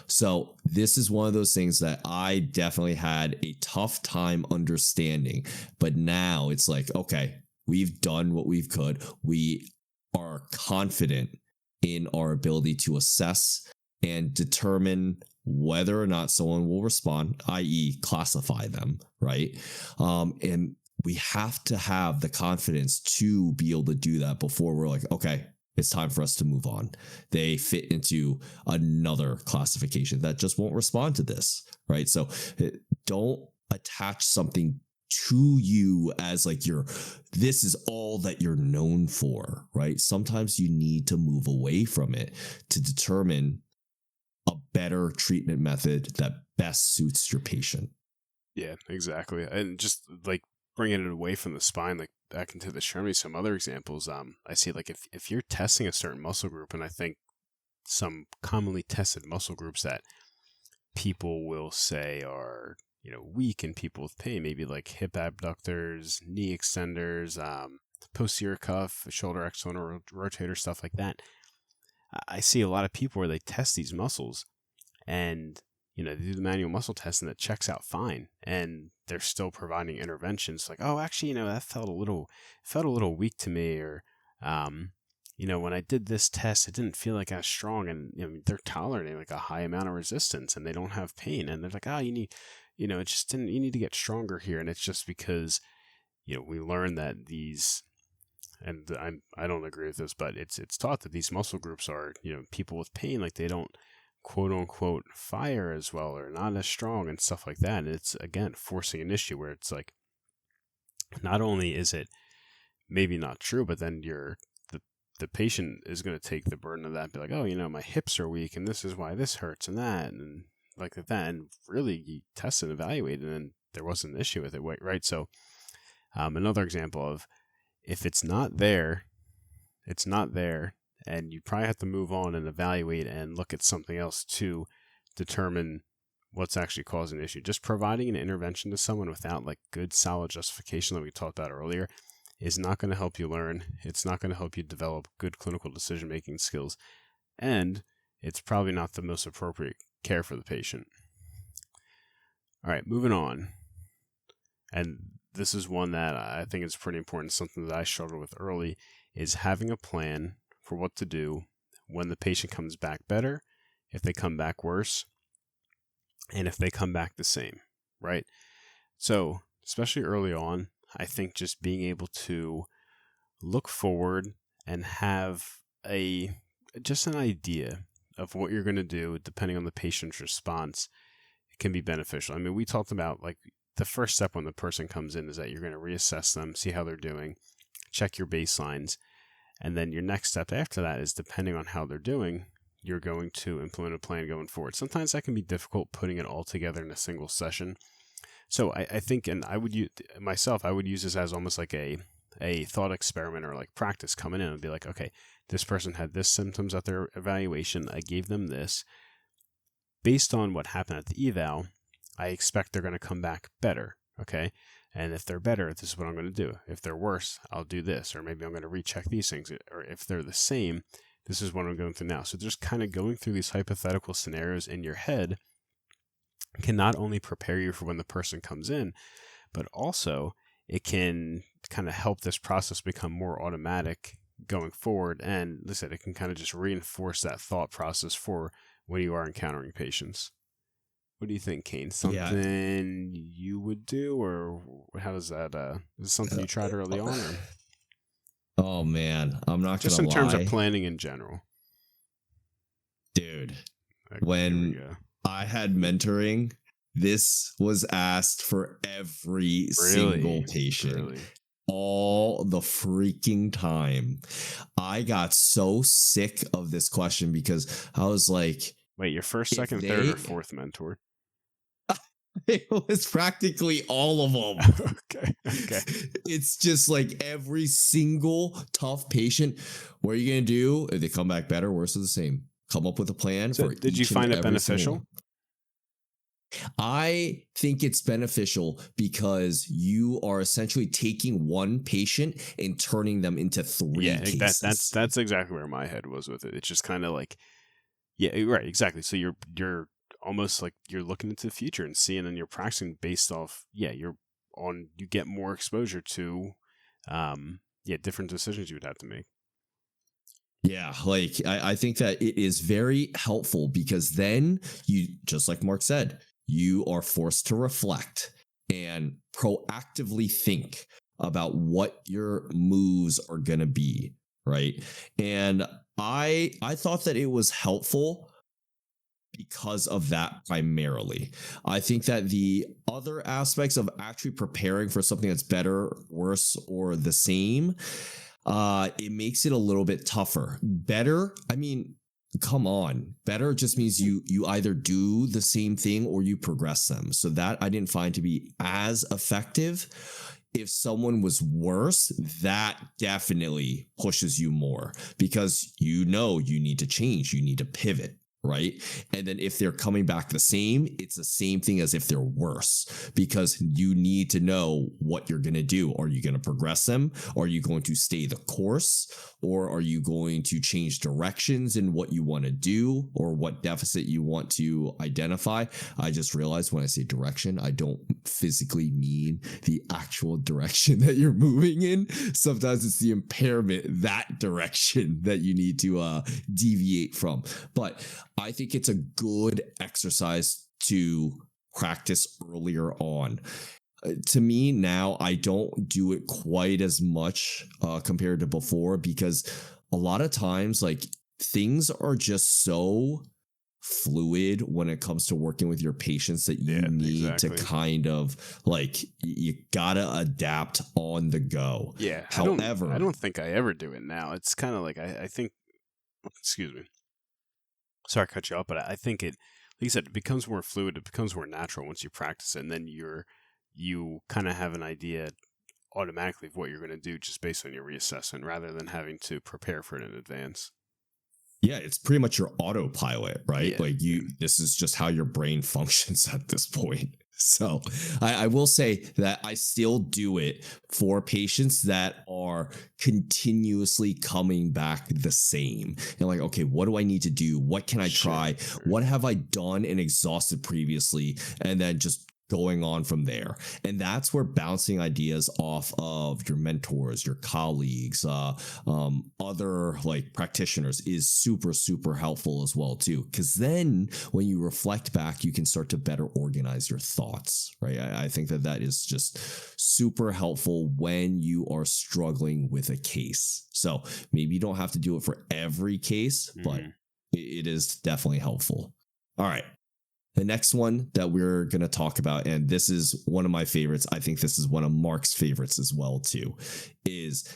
So this is one of those things that I definitely had a tough time understanding. But now it's like, okay, we've done what we could. We are confident in our ability to assess and determine whether or not someone will respond, i.e. classify them, right? And we have to have the confidence to be able to do that before we're like, okay, it's time for us to move on. They fit into another classification that just won't respond to this, right? So don't attach something to you as like this is all that you're known for, right? Sometimes you need to move away from it to determine a better treatment method that best suits your patient. Yeah, exactly. And just like bringing it away from the spine, like back into the extremity, some other examples, I see like if you're testing a certain muscle group, and I think some commonly tested muscle groups that people will say are, weak in people with pain, maybe like hip abductors, knee extenders, posterior cuff, shoulder external rotator, stuff like that. I see a lot of people where they test these muscles and, they do the manual muscle test and it checks out fine. And they're still providing interventions like, oh, actually, that felt a little weak to me. Or, when I did this test, it didn't feel like I was strong. And, they're tolerating like a high amount of resistance and they don't have pain. And they're like, oh, you need, it just didn't, you need to get stronger here. And it's just because, we learned that these, and I don't agree with this, but it's taught that these muscle groups are, people with pain, like they don't quote unquote fire as well or not as strong and stuff like that. And it's again forcing an issue where it's like, not only is it maybe not true, but then the patient is going to take the burden of that and be like, oh, my hips are weak and this is why this hurts and that and like that. And really you test and evaluate and there wasn't an issue with it, right? So another example of, if it's not there, it's not there, and you probably have to move on and evaluate and look at something else to determine what's actually causing the issue. Just providing an intervention to someone without like good, solid justification that we talked about earlier is not going to help you learn. It's not going to help you develop good clinical decision-making skills, and it's probably not the most appropriate care for the patient. All right, moving on. And this is one that I think is pretty important, something that I struggled with early, is having a plan for what to do when the patient comes back better, if they come back worse, and if they come back the same, right? So, especially early on, I think just being able to look forward and have just an idea of what you're going to do depending on the patient's response can be beneficial. I mean, we talked about like the first step when the person comes in is that you're going to reassess them, see how they're doing, check your baselines, and then your next step after that is, depending on how they're doing, you're going to implement a plan going forward. Sometimes that can be difficult putting it all together in a single session. So I think, and I would use this as almost like a thought experiment or like practice coming in and be like, okay, this person had this symptoms at their evaluation. I gave them this. Based on what happened at the eval, I expect they're going to come back better, okay? And if they're better, this is what I'm going to do. If they're worse, I'll do this, or maybe I'm going to recheck these things. Or if they're the same, this is what I'm going through now. So just kind of going through these hypothetical scenarios in your head can not only prepare you for when the person comes in, but also it can kind of help this process become more automatic going forward. And like I said, it can kind of just reinforce that thought process for when you are encountering patients. What do you think, Kane? Something you would do, or how does that? Is it something you tried early on, or? Oh man, I'm not just gonna in terms lie. of planning in general, dude. When I had mentoring, this was asked for every single patient. All the freaking time. I got so sick of this question because I was like, wait, your first, second, third, or fourth mentor? It was practically all of them. Okay. It's just like every single tough patient. What are you going to do if they come back better, worse, or the same? Come up with a plan for did you find it beneficial? I think it's beneficial because you are essentially taking one patient and turning them into three cases. That's exactly where my head was with it. It's just kind of like, yeah, right, exactly. So you're almost like you're looking into the future and seeing, and you're practicing based off, you get more exposure to, different decisions you would have to make. Yeah, like I think that it is very helpful because then you, just like Mark said, you are forced to reflect and proactively think about what your moves are going to be, right? And I thought that it was helpful because of that primarily. I think that the other aspects of actually preparing for something that's better, worse, or the same, it makes it a little bit tougher. Better, I mean, come on. Better just means you either do the same thing or you progress them. So that I didn't find to be as effective. If someone was worse, that definitely pushes you more because you need to change, you need to pivot. Right. And then if they're coming back the same, it's the same thing as if they're worse because you need to know what you're going to do. Are you going to progress them? Are you going to stay the course? Or are you going to change directions in what you want to do or what deficit you want to identify? I just realized when I say direction, I don't physically mean the actual direction that you're moving in. Sometimes it's the impairment, that direction that you need to deviate from. But I think it's a good exercise to practice earlier on. To me now, I don't do it quite as much compared to before because a lot of times, like, things are just so fluid when it comes to working with your patients that you need to kind of like, you gotta adapt on the go. Yeah. However, I don't think I ever do it now. It's kind of like, I think, excuse me. Sorry to cut you off, but I think it, like you said, it becomes more fluid. It becomes more natural once you practice it. And then you kind of have an idea automatically of what you're going to do just based on your reassessment rather than having to prepare for it in advance. Yeah, it's pretty much your autopilot, right? Yeah. Like this is just how your brain functions at this point. So I will say that I still do it for patients that are continuously coming back the same. And like, okay, what do I need to do? What can I try? What have I done and exhausted previously? And then just going on from there. And that's where bouncing ideas off of your mentors, your colleagues, other like practitioners is super, super helpful as well too. Because then when you reflect back, you can start to better organize your thoughts, right? I think that is just super helpful when you are struggling with a case. So maybe you don't have to do it for every case, but it is definitely helpful. All right. The next one that we're going to talk about, and this is one of my favorites, I think this is one of Mark's favorites as well too, is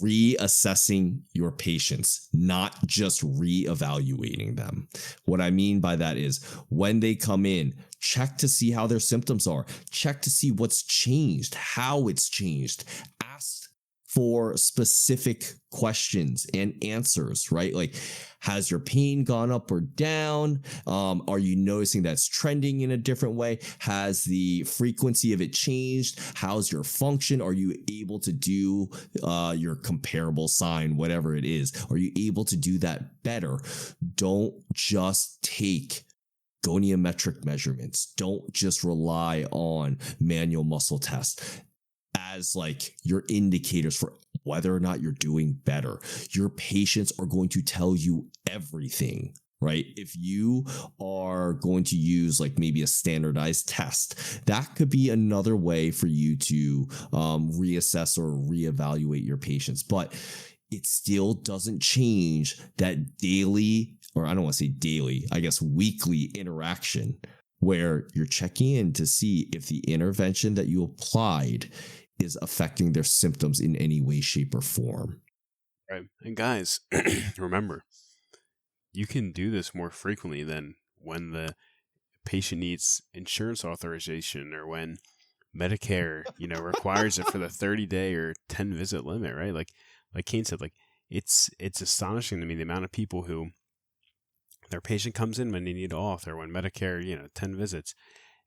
reassessing your patients, not just reevaluating them. What I mean by that is when they come in, check to see how their symptoms are, check to see what's changed, how it's changed, ask for specific questions and answers, right? Like, has your pain gone up or down? Are you noticing that's trending in a different way? Has the frequency of it changed? How's your function? Are you able to do your comparable sign, whatever it is? Are you able to do that better? Don't just take goniometric measurements. Don't just rely on manual muscle tests. as like your indicators for whether or not you're doing better. Your patients are going to tell you everything, right? If you are going to use like maybe a standardized test, that could be another way for you to reassess or reevaluate your patients. But it still doesn't change that daily, or I don't want to say daily, I guess weekly interaction where you're checking in to see if the intervention that you applied is affecting their symptoms in any way, shape, or form. Right. And guys, remember, you can do this more frequently than when the patient needs insurance authorization or when Medicare, requires it for the 30-day or 10 visit limit, right? Like Kane said, like it's astonishing to me the amount of people who their patient comes in when they need auth or when Medicare, 10 visits,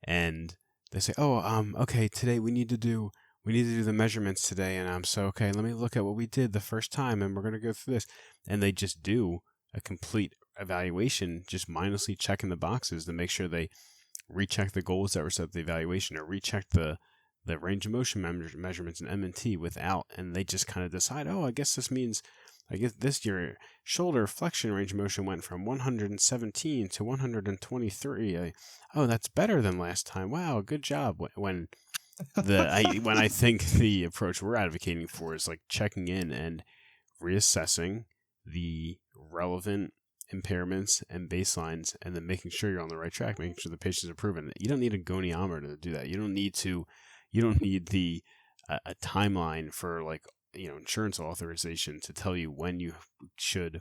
and they say, "Oh, okay, today we need to do the measurements today," and I'm so okay. Let me look at what we did the first time, and we're gonna go through this, and they just do a complete evaluation, just mindlessly checking the boxes to make sure they recheck the goals that were set at the evaluation or recheck the range of motion measurements in M&T and they just kind of decide, oh, I guess this your shoulder flexion range of motion went from 117 to 123. Oh, that's better than last time. Wow, good job. When I think the approach we're advocating for is like checking in and reassessing the relevant impairments and baselines, and then making sure you're on the right track, making sure the patient's improving. You don't need a goniometer to do that. You don't need the a timeline for like insurance authorization to tell you when you should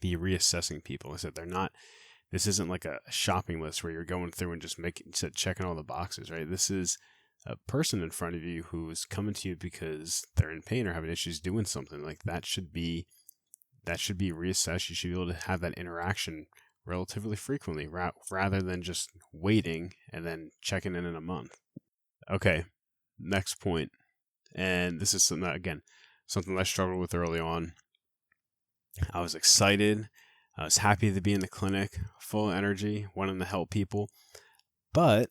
be reassessing people. I said this isn't like a shopping list where you're going through and just checking all the boxes, right? This is a person in front of you who's coming to you because they're in pain or having issues doing something. Like that should be reassessed. You should be able to have that interaction relatively frequently rather than just waiting and then checking in a month. Okay, next point. And this is something I struggled with early on. I was excited. I was happy to be in the clinic, full of energy, wanting to help people. But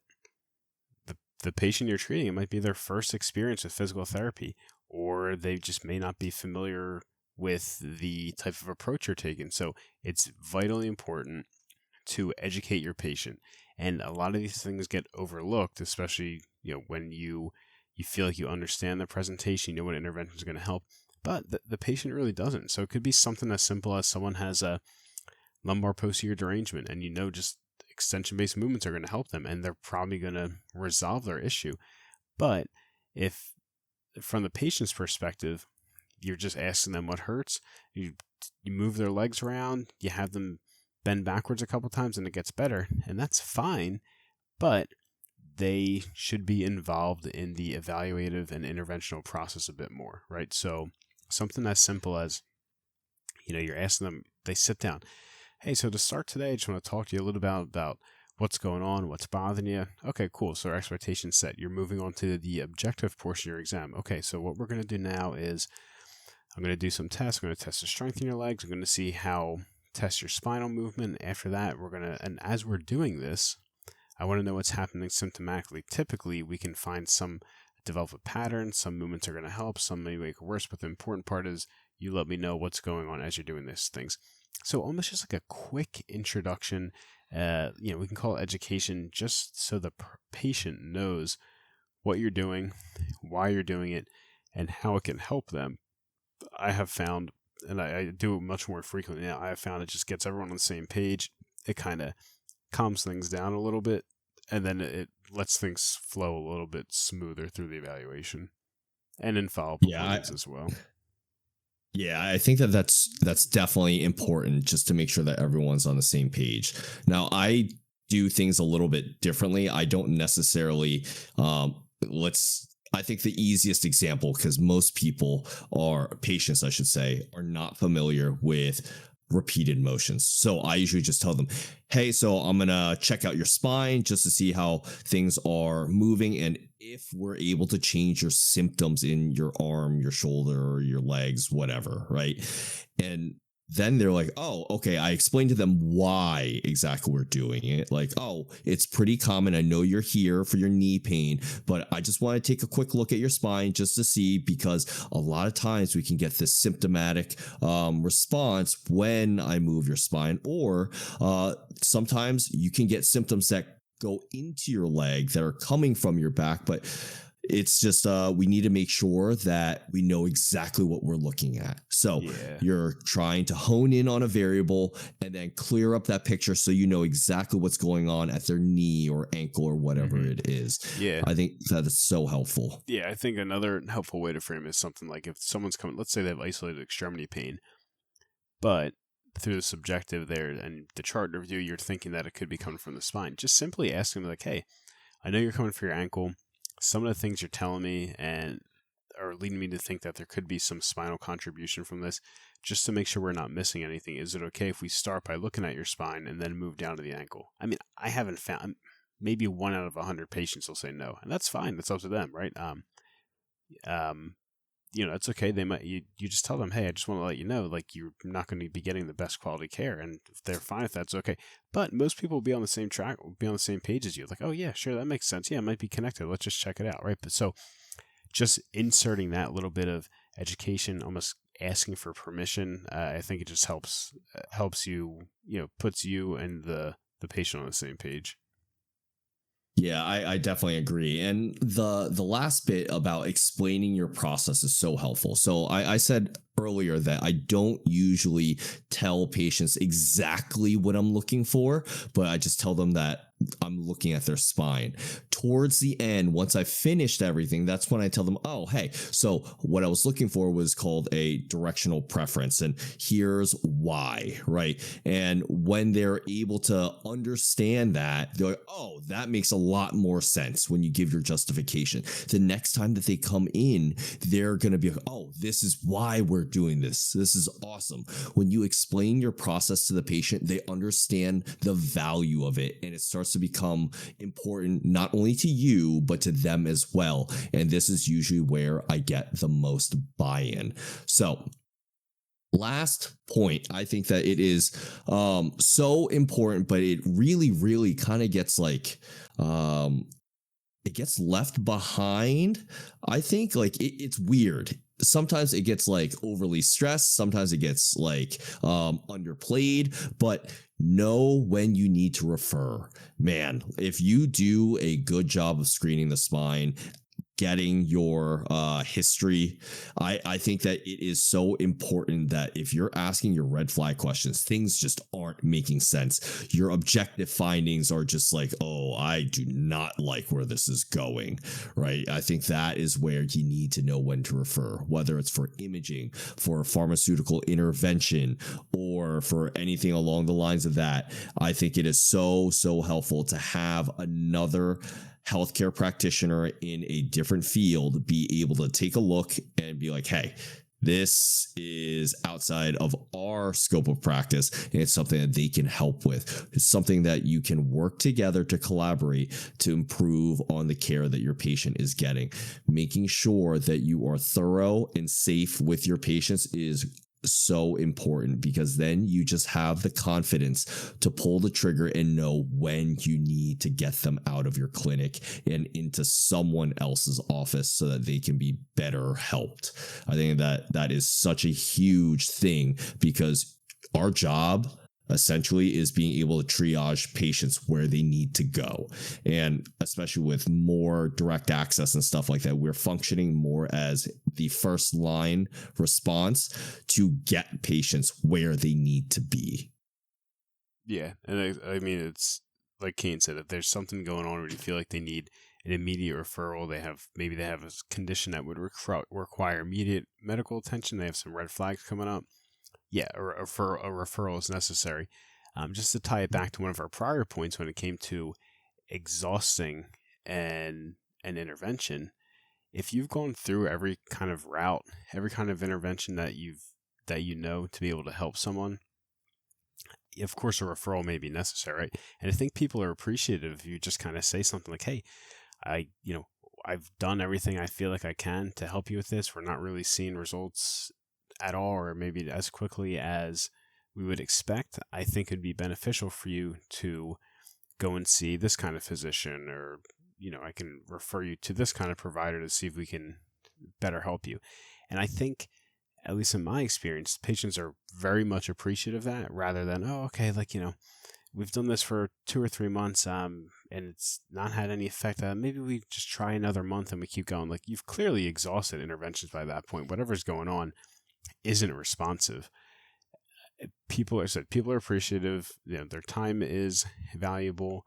the patient you're treating, it might be their first experience with physical therapy, or they just may not be familiar with the type of approach you're taking. So it's vitally important to educate your patient. And a lot of these things get overlooked, especially when you feel like you understand the presentation, you know what intervention is going to help, but the patient really doesn't. So it could be something as simple as someone has a lumbar posterior derangement, and just extension-based movements are going to help them, and they're probably going to resolve their issue. But if from the patient's perspective, you're just asking them what hurts, you move their legs around, you have them bend backwards a couple times, and it gets better, and that's fine, but they should be involved in the evaluative and interventional process a bit more, right? So something as simple as, you're asking them, they sit down. Hey, so to start today, I just want to talk to you a little about what's going on, what's bothering you. Okay, cool. So our expectation's set. You're moving on to the objective portion of your exam. Okay, so what we're going to do now is I'm going to do some tests. I'm going to test the strength in your legs. I'm going to test your spinal movement. After that, and as we're doing this, I want to know what's happening symptomatically. Typically, we can develop a pattern. Some movements are going to help, some may make it worse, but the important part is you let me know what's going on as you're doing these things. So almost just like a quick introduction, we can call it education, just so the patient knows what you're doing, why you're doing it, and how it can help them. I have found, and I do it much more frequently now, I have found it just gets everyone on the same page. It kind of calms things down a little bit, and then it lets things flow a little bit smoother through the evaluation and in follow-up appointments as well. Yeah, I think that's definitely important, just to make sure that everyone's on the same page. Now, I do things a little bit differently. I don't necessarily I think the easiest example, because most people patients, I should say, are not familiar with repeated motions. So I usually just tell them, hey, so I'm going to check out your spine just to see how things are moving. And if we're able to change your symptoms in your arm, your shoulder, or your legs, whatever, right? And then they're like, oh, okay. I explained to them why exactly we're doing it. Like, oh, it's pretty common. I know you're here for your knee pain, but I just want to take a quick look at your spine just to see, because a lot of times we can get this symptomatic response when I move your spine, or sometimes you can get symptoms that go into your leg that are coming from your back, but it's just we need to make sure that we know exactly what we're looking at. So Yeah. you're trying to hone in on a variable and then clear up that picture so you know exactly what's going on at their knee or ankle or whatever it is. Yeah. I think that is so helpful. Yeah, I think another helpful way to frame it is something like if someone's coming, let's say they have isolated extremity pain, but through the subjective there and the chart review, you're thinking that it could be coming from the spine. Just simply asking them like, hey, I know you're coming for your ankle. Some of the things you're telling me and are leading me to think that there could be some spinal contribution from this. Just to make sure we're not missing anything, is it okay if we start by looking at your spine and then move down to the ankle? I mean, I haven't found, maybe 1 out of 100 patients will say no, and that's fine. That's up to them, right? It's okay. They might, you just tell them, hey, I just want to let you know, like, you're not going to be getting the best quality care, and if they're fine with that, it's okay. But most people will be on the same track, will be on the same page as you. Like, oh yeah, sure, that makes sense. Yeah, it might be connected. Let's just check it out, right? But so just inserting that little bit of education, almost asking for permission, I think it just helps you, puts you and the patient on the same page. Yeah, I definitely agree. And the last bit about explaining your process is so helpful. So I said earlier that I don't usually tell patients exactly what I'm looking for, but I just tell them that I'm looking at their spine. Towards the end, once I finished everything, that's when I tell them, oh, hey, so what I was looking for was called a directional preference, and here's why, right? And when they're able to understand that, they're like, oh, that makes a lot more sense when you give your justification. The next time that they come in, they're going to be like, oh, this is why we're doing this. This is awesome. When you explain your process to the patient, they understand the value of it, and it starts to become important not only to you but to them as well. And this is usually where I get the most buy-in. So last point, I think that it is so important, but it really kind of gets like it gets left behind. I think like it's weird. Sometimes it gets like overly stressed. Sometimes it gets like underplayed, but know when you need to refer. Man, if you do a good job of screening the spine, getting your history, I think that it is so important that if you're asking your red flag questions, things just aren't making sense. Your objective findings are just like, oh, I do not like where this is going, right? I think that is where you need to know when to refer, whether it's for imaging, for pharmaceutical intervention, or for anything along the lines of that. I think it is so helpful to have another healthcare practitioner in a different field be able to take a look and be like, hey, this is outside of our scope of practice, and it's something that they can help with. It's something that you can work together to collaborate to improve on the care that your patient is getting. Making sure that you are thorough and safe with your patients is so important, because then you just have the confidence to pull the trigger and know when you need to get them out of your clinic and into someone else's office so that they can be better helped. I think that is such a huge thing, because our job essentially is being able to triage patients where they need to go. And especially with more direct access and stuff like that, we're functioning more as the first line response to get patients where they need to be. Yeah. And I mean, it's like Kane said, if there's something going on where you feel like they need an immediate referral, maybe they have a condition that would require immediate medical attention, they have some red flags coming up, yeah, a referral is necessary. Just to tie it back to one of our prior points when it came to exhausting and an intervention, if you've gone through every kind of route, every kind of intervention that you know to be able to help someone, of course a referral may be necessary, right? And I think people are appreciative if you just kind of say something like, hey, I've done everything I feel like I can to help you with this. We're not really seeing results at all, or maybe as quickly as we would expect, I think it'd be beneficial for you to go and see this kind of physician, or, I can refer you to this kind of provider to see if we can better help you. And I think, at least in my experience, patients are very much appreciative of that, rather than, oh, okay, we've done this for 2 or 3 months, and it's not had any effect. Maybe we just try another month and we keep going. Like, you've clearly exhausted interventions by that point. Whatever's going on isn't responsive. People are appreciative. Their time is valuable.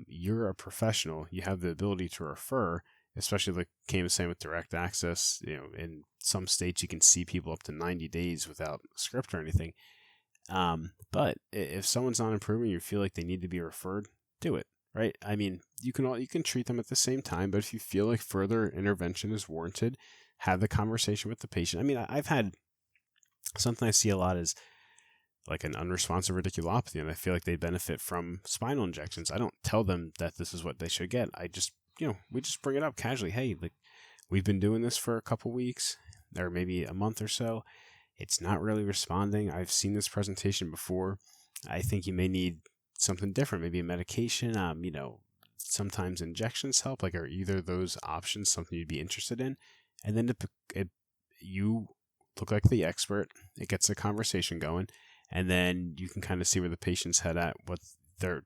You're a professional. You have the ability to refer, especially like Kane was saying with direct access. In some states you can see people up to 90 days without a script or anything. But if someone's not improving, you feel like they need to be referred, do it, right? I mean, you can treat them at the same time, but if you feel like further intervention is warranted, have the conversation with the patient. I mean, I've had something I see a lot is like an unresponsive radiculopathy, and I feel like they benefit from spinal injections. I don't tell them that this is what they should get. I just, we just bring it up casually. Hey, like, we've been doing this for a couple weeks or maybe a month or so. It's not really responding. I've seen this presentation before. I think you may need something different, maybe a medication. Sometimes injections help. Like, are either of those options something you'd be interested in? And then you look like the expert. It gets the conversation going, and then you can kind of see where the patient's head at. What they're,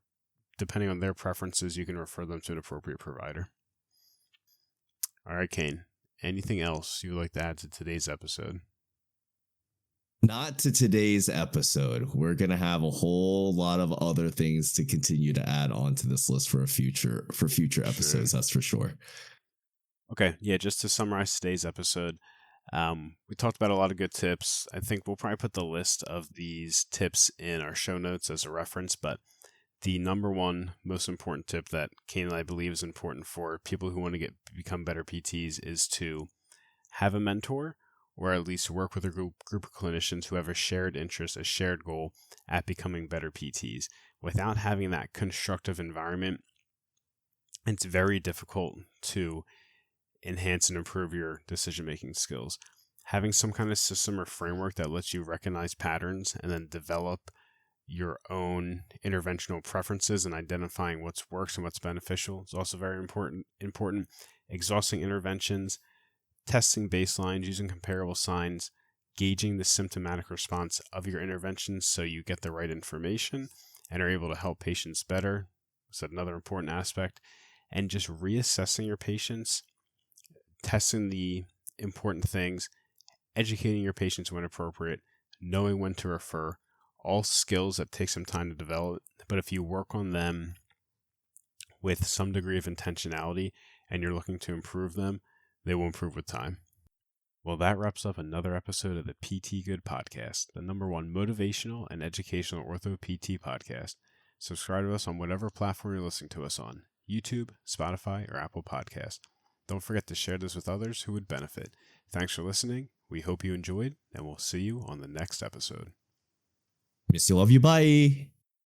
depending on their preferences, you can refer them to an appropriate provider. All right, Kane. Anything else you would like to add to today's episode? Not to today's episode. We're going to have a whole lot of other things to continue to add on to this list for future episodes. That's for sure. Okay. Yeah. Just to summarize today's episode, we talked about a lot of good tips. I think we'll probably put the list of these tips in our show notes as a reference, but the number one most important tip that Kane and I believe is important for people who want to become better PTs is to have a mentor, or at least work with a group of clinicians who have a shared interest, a shared goal at becoming better PTs. Without having that constructive environment, it's very difficult to enhance and improve your decision-making skills. Having some kind of system or framework that lets you recognize patterns and then develop your own interventional preferences and identifying what's works and what's beneficial is also very important. Exhausting interventions, testing baselines, using comparable signs, gauging the symptomatic response of your interventions so you get the right information and are able to help patients better. That's another important aspect. And just reassessing your patients, testing the important things, educating your patients when appropriate, knowing when to refer, all skills that take some time to develop. But if you work on them with some degree of intentionality and you're looking to improve them, they will improve with time. Well, that wraps up another episode of the PT Good Podcast, the number one motivational and educational ortho PT podcast. Subscribe to us on whatever platform you're listening to us on, YouTube, Spotify, or Apple Podcasts. Don't forget to share this with others who would benefit. Thanks for listening. We hope you enjoyed, and we'll see you on the next episode. Miss you, love you, bye.